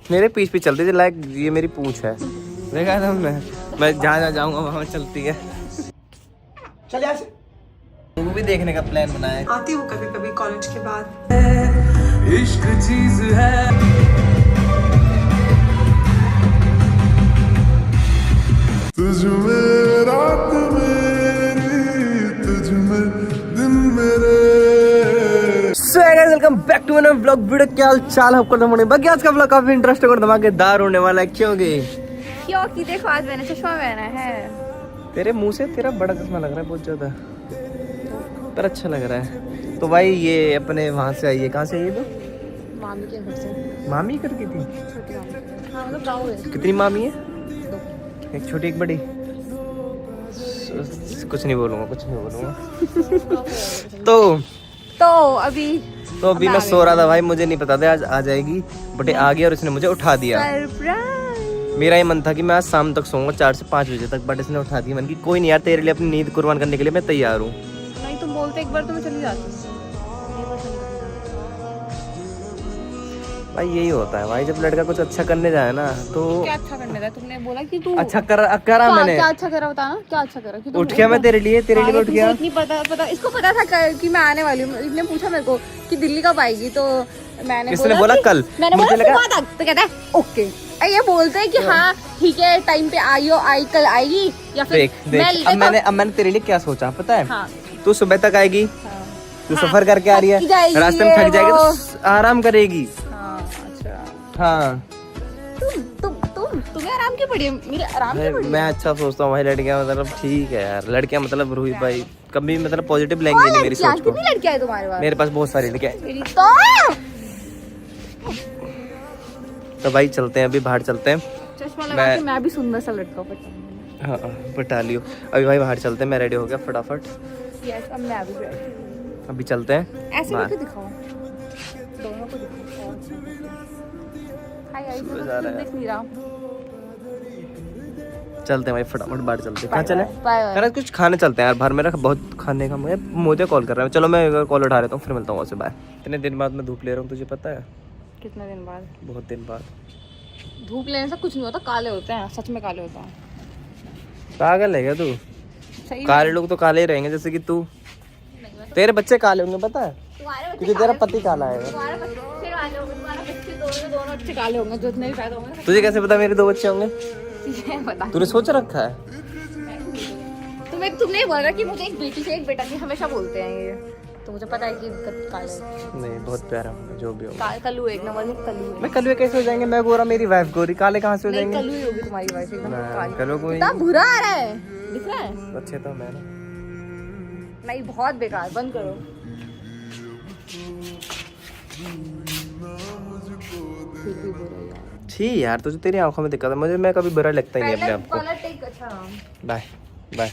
मेरे पीछे चलती थी लाइक ये मेरी पूंछ है। देखा था मैं जहाँ जाऊंगा वहाँ चलती है। चल यहाँ से मूवी देखने का प्लान बनाया। आती हूँ कभी कभी कॉलेज के बाद। इश्क चीज है तुझ में रात मेरी तुझ में दिन मेरे। Welcome back to my vlog video. क्या हाल चाल है आपका? बाकी आज का व्लॉग काफी इंटरेस्टिंग और धमाकेदार होने वाला है। क्योंकि देखो आज मैंने चश्मा पहना है। तेरे मुंह से तेरा बड़ा चश्मा लग रहा है बहुत ज्यादा, पर अच्छा लग रहा है। तो भाई ये अपने वहाँ से आई है। कहाँ से आई है तो? मामी के घर से। मामी करके थी? छोटी मामी। हाँ मतलब गाँव है। कितनी मामी है? दो। एक छोटी एक बड़ी। कुछ नहीं बोलूँगा तो अभी मैं सो रहा था भाई, मुझे नहीं पता था आज आ जाएगी, बट आ गई और इसने मुझे उठा दिया। मेरा ये मन था कि मैं आज शाम तक सोऊंगा 4 से 5 बजे तक, बट इसने उठा दिया। मन की कोई नहीं यार, तेरे लिए अपनी नींद कुर्बान करने के लिए मैं तैयार हूँ। नहीं तुम बोलते एक बार तो मैं चली जाती। भाई यही होता है भाई, जब लड़का कुछ अच्छा करने जाए ना तो क्या अच्छा करने था? तुमने बोला कि तू अच्छा करा मैंने। क्या अच्छा करा बता ना, क्या अच्छा करा कि उठ गया मैं तेरे लिए उठ गया। इतनी पता इसको पता था कि मैं आने वाली हूँ। इसने पूछा मेरे को कि दिल्ली कब आएगी, तो मैंने किसने बोला कल? मैंने बोला सुबह तक, तो कहता है ओके। ये बोलते हैं कि हाँ ठीक है टाइम पे आई कल आएगी या फिर देख अब मैंने तेरे लिए क्या सोचा पता है? हाँ। तू सुबह तक आएगी, तू सफर करके आ रही है, रास्ते में थक जाएगी तो आराम करेगी। हाँ तुम्हें आराम की पड़ी है, मेरे आराम की पड़ी है। मैं अच्छा सोचता हूँ भाई, लड़कियां मतलब ठीक है यार, लड़कियां मतलब रूही भाई कभी मतलब पॉजिटिव लेंगे नहीं मेरी सोच को। कितनी लड़कियां है तुम्हारे पास? मेरे पास बहुत सारी लड़कियां तो भाई चलते हैं, अभी बाहर चलते हैं। चश्मा लगा के मैं भी सुंदर सा लड़का हाँ पटा लियो। अभी भाई बाहर चलते हैं, मैं रेडी हो गया फटाफट। यस अब मैं भी ready। अभी चलते हैं। ऐसे करके दिखाओ, दोनों को दिखाओ। हाय गाइस, देख नहीं रहा। चलते हैं भाई फटाफट बाहर चलते हैं। कहाँ चले यार? कुछ खाने चलते हैं यार, बाहर मेरा बहुत खाने का मुझे कॉल कर रहा है। चलो मैं कॉल उठा लेता हूँ, फिर मिलता हूँ वहाँ से। बाय। इतने दिन बाद मैं धूप ले रहा हूँ, तुझे पता है? कितने दिन बाद? बहुत दिन बाद। धूप लेने से कुछ नहीं होता, काले होते हैं, सच में काले होते हैं। पागल है क्या तू? काले लोग तो काले ही रहेंगे, जैसे कि तू। तेरे बच्चे काले होंगे पता है, क्योंकि तेरा पति काला है। दोनों अच्छे काले होंगे, जो इतने भी पैदा होंगे। तुझे कैसे पता मेरे 2 बच्चे होंगे? पता तूने सोच रखा है? तुमने बोला कि मुझे एक बेटी से एक बेटा की हमेशा बोलते हैं ये, तो मुझे पता है कि काले नहीं, बहुत प्यारा होगा जो भी होगा। कल्लू एक नंबर में कल्लू है। मैं कल्लू कैसे हो जाएंगे? मैं गोरा, मेरी वाइफ गोरी, काले कहाँ से हो जाएंगे? कल्लू ही होगी तुम्हारी वाइफ एकदम काली। कल्लू कोई कितना बुरा आ रहा है, दिख रहा है? अच्छे तो मैं ना। नहीं बहुत बेकार, बंद करो। ठीक यार, तुझे तेरी आंखों में दिक्कत है, मुझे मैं कभी बुरा लगता ही नहीं अपने आप को। Bye bye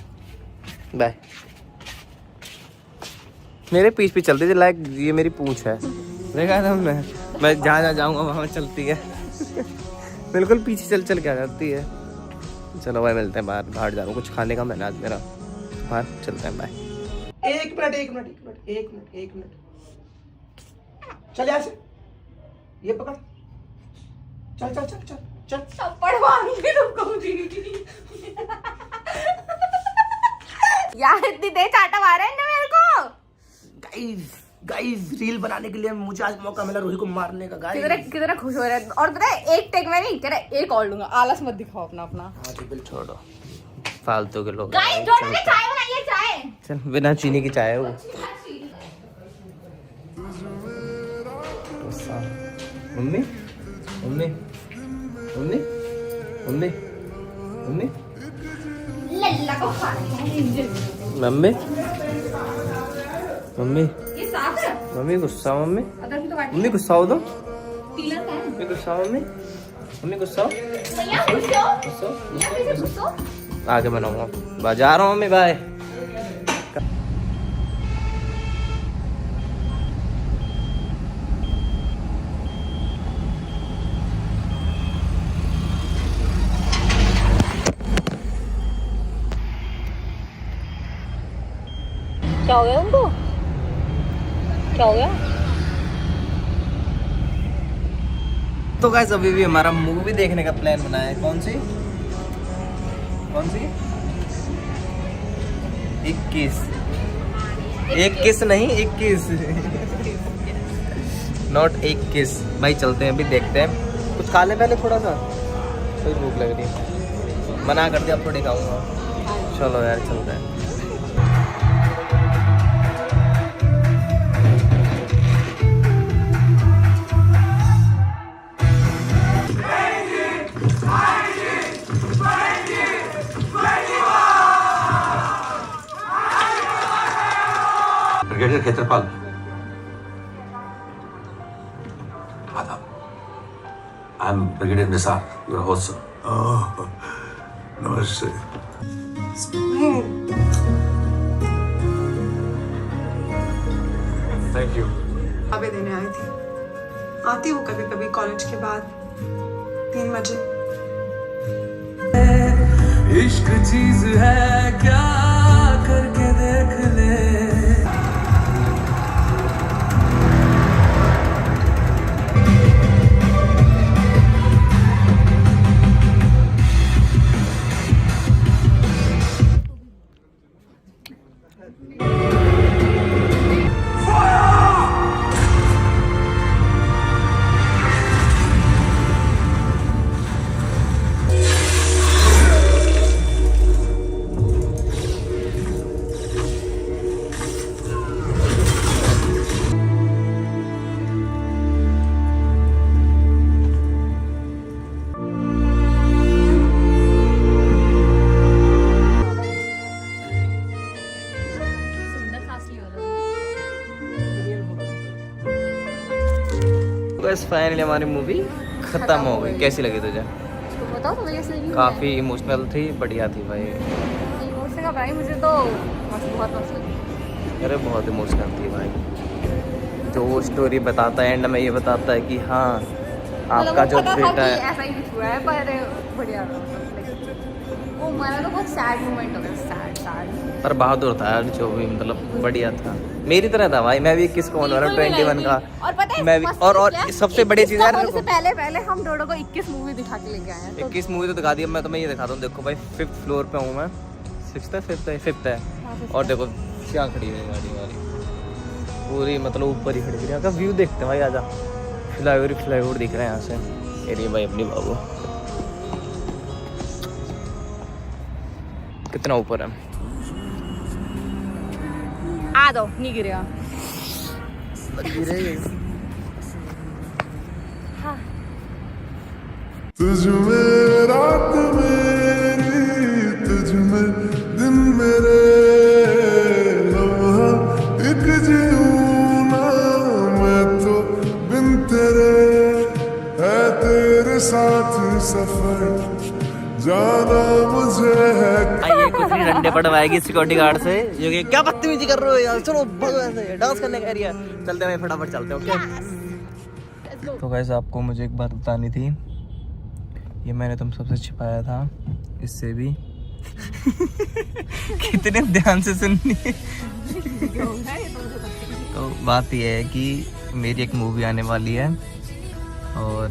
bye. मेरे पीछे चलती थी लाइक ये मेरी पूंछ है। देखा था मैं जहाँ जाऊंगा वहाँ चलती है। बिल्कुल पीछे चल के आ जाती है। चलो भाई मिलते हैं बाहर जा रहा हूँ, कुछ खाने का मैंने आज मेरा, बाहर चलते हैं। बाय। एक मिनट चल यहाँ से, ये पकड़। चल थप्पड़ मारूंगी तुमको। यार इतनी देर चाटा मारा है ना मेरे को। गाइस रील बनाने के लिए मुझे आज मौका मिला रूही को मारने का। गाइस कितना खुश हो रहा है। और पता है एक टेक में नहीं, तेरा एक और लूंगा। आलस मत दिखाओ अपना। हाँ बिल्कुल छोड़ो, फालतू के लोग। गाइस छोड़ो, चाय बनाइए, चाय। चल बिना चीनी की चाय है वो। Mummy mummy mummy mummy mummy लल्ला को खाना है। मम्मी मम्मी ये साफ है। मम्मी गुस्सा, मम्मी अदरक भी तो काट। मम्मी गुस्सा हो दो। पीलर का है। मम्मी गुस्सा, मम्मी गुस्सा हो। भैया गुस्सा। आगे बनाऊंगा, बाजार रहा हूँ मम्मी। बाय। क्या हो गया उनको? क्या हो गया? तो गाइस अभी भी हमारा मूवी देखने का प्लान बना है। कौन सी 21 21 नहीं 21 नॉट 21 भाई। चलते हैं अभी, देखते हैं कुछ खा ले पहले थोड़ा सा, कोई भूख लग रही है। मना कर दिया, अब थोड़ी खाऊंगा। चलो यार चलते हैं। ब्रिगेडियर खेत्रपाल, आदाब। I am brigadier Nisar, your host sir. नमस्ते। Thank you. आवे देने आई थी, आती हूँ कभी कभी कॉलेज के बाद 3 बजे। इश्क चीज है क्या, करके देख ले। बस फाइनली हमारी मूवी खत्म हो गई। कैसी लगी तुझे? बताओ तुम्हें कैसी लगी? काफी इमोशनल थी, बढ़िया थी भाई। इमोशनल का भाई मुझे तो बहुत मस्त लगी। अरे बहुत इमोशनल थी भाई। जो स्टोरी बताता है एंड में ये बताता है कि हाँ आपका जो बेटा है, ऐसा ही कुछ हुआ है, पर बढ़िया वो हमारा तो बहुत सैड मोमेंट हो गया। सैड पर बहादुर था यार जो भी, मतलब बढ़िया था। मेरी तरह था भाई, मैं भी 21 का होने वाला 21 का। और पता है मैं भी, और सबसे बड़ी चीज यार, से पहले हम डोडो को 21 मूवी दिखा के लेके आए हैं। 21 मूवी तो दिखा दी। अब मैं तुम्हें ये दिखाता हूँ। देखो भाई 5th फ्लोर पे हूँ मैं। 6th है 5th है। और देखो क्या खड़ी है गाड़ी वाली पूरी, मतलब ऊपर ही खड़ी है। यहाँ का व्यू देखते हैं भाई, आजा। फ्लाईओवर दिख रहे हैं यहाँ से। एरिया भाई अपनी बाबू कितना ऊपर है। आ दो नहीं गिरेगा। तुझ में रात मेरी, तुझ में दिन मेरे, लम्हा एक जीऊं ना मैं तो बिन तेरे, है तेरे साथ सफर जाना मुझे है। आइए कुछ भी डंडे पड़वाएगी सिक्योरिटी गार्ड से, जो कि क्या बदतमीजी कर रहे हो यार, चलो भागो ऐसे, डांस करने का एरिया। चलते हैं फटाफट चलते हैं। ओके तो गाइस आपको मुझे एक बात बतानी थी, ये मैंने तुम सबसे छिपाया था इससे भी। कितने ध्यान से सुननी है। तो बात यह है कि मेरी एक मूवी आने वाली है और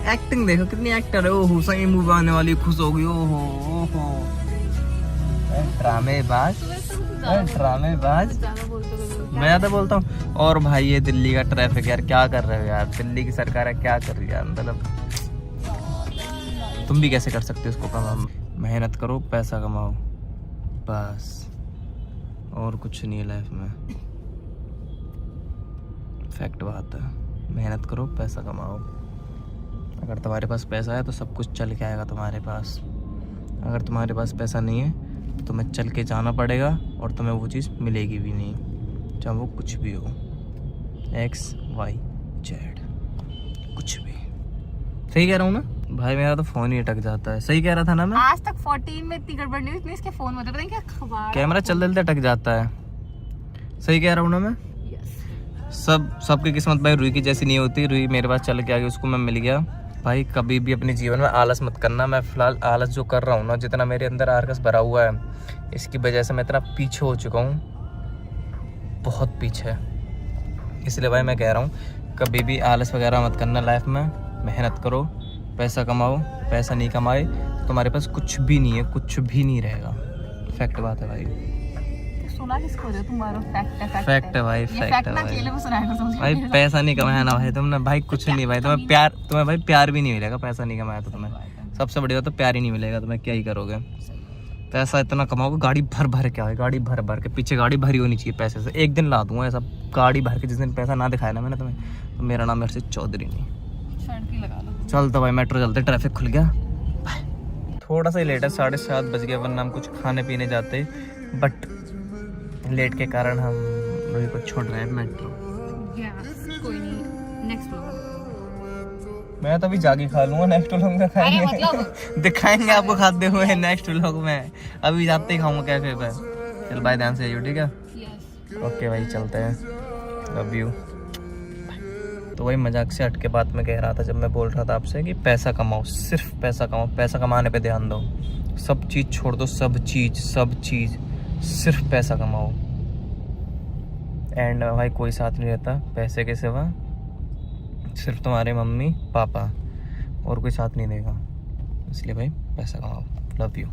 एक्टिंग देखो कितनी एक्टर है। ओहो सही मूवी आने वाली, खुश हो गई। ओहो ड्रामेबाज मैं ज़्यादा बोलता हूँ। और भाई ये दिल्ली का ट्रैफिक यार, क्या कर रहे हो यार, दिल्ली की सरकार है क्या कर रही है यार। मतलब तुम भी कैसे कर सकते हो इसको कमाओ। मेहनत करो पैसा कमाओ बस, और कुछ नहीं है लाइफ में। फैक्ट बात है, मेहनत करो पैसा कमाओ। अगर तुम्हारे पास पैसा है तो सब कुछ चल के आएगा तुम्हारे पास। अगर तुम्हारे पास पैसा नहीं है तो तुम्हें चल के जाना पड़ेगा और तुम्हें वो चीज़ मिलेगी भी नहीं, चाहे वो कुछ भी हो, XYZ कुछ भी। सही कह रहा हूँ ना भाई? मेरा तो फ़ोन ही अटक जाता है। सही कह रहा था ना मैं? आज तक 14 में इतनी गड़बड़ नहीं हुई, इसके फोन में पता नहीं क्या खबर। कैमरा चलते अटक जाता है। सही कह रहा हूँ ना मैं? सबकी किस्मत भाई रुई की जैसी नहीं होती। रुई मेरे पास चल के आ गई, उसको मैं मिल गया। भाई कभी भी अपने जीवन में आलस मत करना। मैं फिलहाल आलस जो कर रहा हूँ ना, जितना मेरे अंदर आरकस भरा हुआ है, इसकी वजह से मैं इतना पीछे हो चुका हूँ, बहुत पीछे। इसलिए भाई मैं कह रहा हूँ कभी भी आलस वगैरह मत करना लाइफ में, मेहनत करो, पैसा कमाओ। पैसा नहीं कमाए तो तुम्हारे पास कुछ भी नहीं है, कुछ भी नहीं रहेगा। फैक्ट बात है भाई, सुना किसको रहे हो तुम्हारा? फैक्ट है भाई, ये फैक्ट फैक्ट है ना भाई। अकेले में सुनाया करो तुम। भाई पैसा नहीं कमाया ना भाई तुमने, भाई कुछ नहीं भाई, तुम्हें भाई प्यार भी नहीं मिलेगा। पैसा नहीं कमाया तो तुम्हें सबसे बढ़िया तो प्यार ही नहीं मिलेगा, तुम्हें क्या ही करोगे। पैसा इतना कमाओगे, गाड़ी भर भर के आए, गाड़ी भर भर के, पीछे गाड़ी भरी होनी चाहिए पैसे से। एक दिन ला दूंगा ऐसा गाड़ी भर के, जिस दिन पैसा ना दिखाया ना मैंने तुम्हें, तो मेरा नाम मेरे से चौधरी नहीं। चल तो भाई मेट्रो चलते, ट्रैफिक खुल गया। थोड़ा सा ही लेट है, 7:30 बज गया, वरना हम कुछ खाने पीने जाते, बट लेट के कारण हम रोही को छोड़ रहे हैं मेट्रो। कोई नहीं, नेक्स्ट व्लॉग। मैं तो अभी जाके खा लूंगा, नेक्स्ट व्लॉग में खाएंगे दिखाएंगे आपको खाते हुए नेक्स्ट व्लॉग में। अभी जाते ही खाऊंगा कैफे पे। चल भाई ध्यान से आइयो, ठीक है? ओके भाई चलते हैं, लव यू। तो वही मजाक से हट के बात में कह रहा था जब मैं बोल रहा था आपसे कि पैसा कमाओ, सिर्फ पैसा कमाओ, पैसा कमाने पे ध्यान दो, सब चीज़ छोड़ दो, सब चीज़ सिर्फ पैसा कमाओ। एंड भाई कोई साथ नहीं रहता पैसे के सिवा, सिर्फ तुम्हारे मम्मी पापा, और कोई साथ नहीं देगा। इसलिए भाई पैसा कमाओ, लव यू।